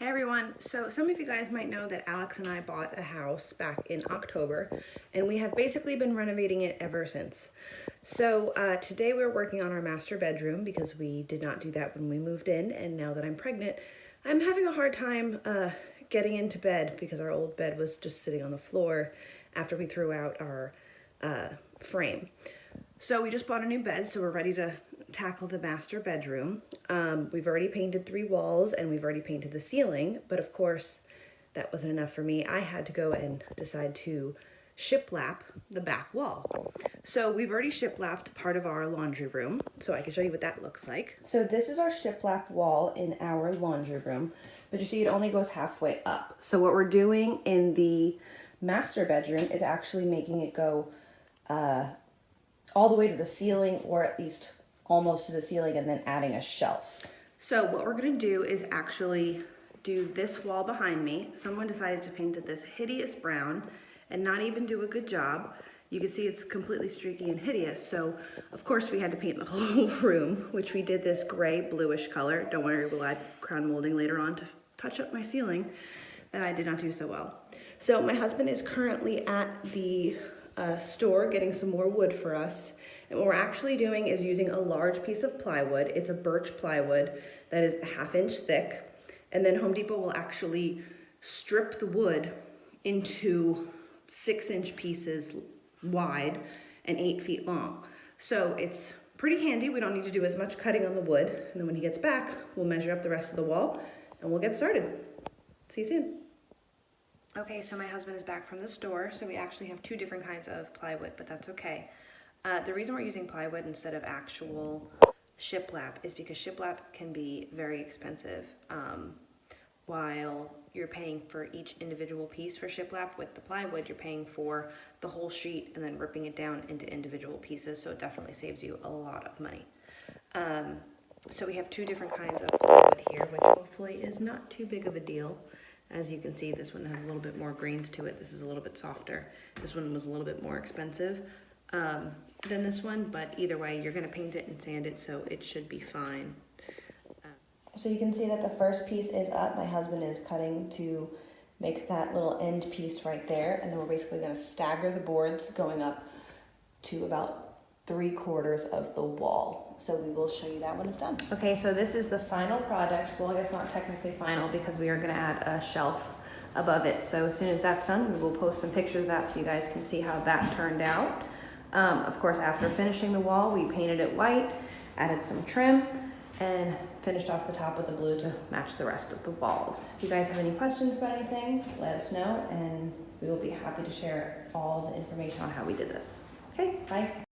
Hey everyone, so some of you guys might know that Alex and I bought a house back in October and we have basically been renovating it ever since. So today we're working on our master bedroom because we did not do that when we moved in, and now that I'm pregnant, I'm having a hard time getting into bed because our old bed was just sitting on the floor after we threw out our frame. So we just bought a new bed, so we're ready to tackle the master bedroom. We've already painted 3 walls and we've already painted the ceiling, but of course that wasn't enough for me. I had to go and decide to shiplap the back wall. So we've already shiplapped part of our laundry room, so I can show you what that looks like. So this is our shiplap wall in our laundry room, but you see it only goes halfway up. So what we're doing in the master bedroom is actually making it go all the way to the ceiling, or at least almost to the ceiling, and then adding a shelf. So what we're gonna do is actually do this wall behind me. Someone decided to paint it this hideous brown and not even do a good job. You can see it's completely streaky and hideous. So of course we had to paint the whole room, which we did this gray bluish color. Don't worry, we'll add crown molding later on to touch up my ceiling, and I did not do so well. So my husband is currently at the store getting some more wood for us. And what we're actually doing is using a large piece of plywood. It's a birch plywood that is a 1/2 inch thick. And then Home Depot will actually strip the wood into 6-inch pieces wide and 8 feet long. So it's pretty handy. We don't need to do as much cutting on the wood. And then when he gets back, we'll measure up the rest of the wall and we'll get started. See you soon. Okay, so my husband is back from the store, so we actually have 2 different kinds of plywood, but that's okay. The reason we're using plywood instead of actual shiplap is because shiplap can be very expensive. While you're paying for each individual piece for shiplap, with the plywood you're paying for the whole sheet and then ripping it down into individual pieces, so it definitely saves you a lot of money. So we have 2 different kinds of plywood here, which hopefully is not too big of a deal. As you can see, this one has a little bit more grains to it. This is a little bit softer. This one was a little bit more expensive than this one, but either way, you're gonna paint it and sand it, so it should be fine. So you can see that the first piece is up. My husband is cutting to make that little end piece right there, and then we're basically gonna stagger the boards going up to about 3/4 of the wall. So we will show you that when it's done. Okay, so this is the final product. Well, I guess not technically final because we are gonna add a shelf above it. So as soon as that's done, we will post some pictures of that so you guys can see how that turned out. Of course, after finishing the wall, we painted it white, added some trim, and finished off the top with the blue to match the rest of the walls. If you guys have any questions about anything, let us know, and we will be happy to share all the information on how we did this. Okay, bye.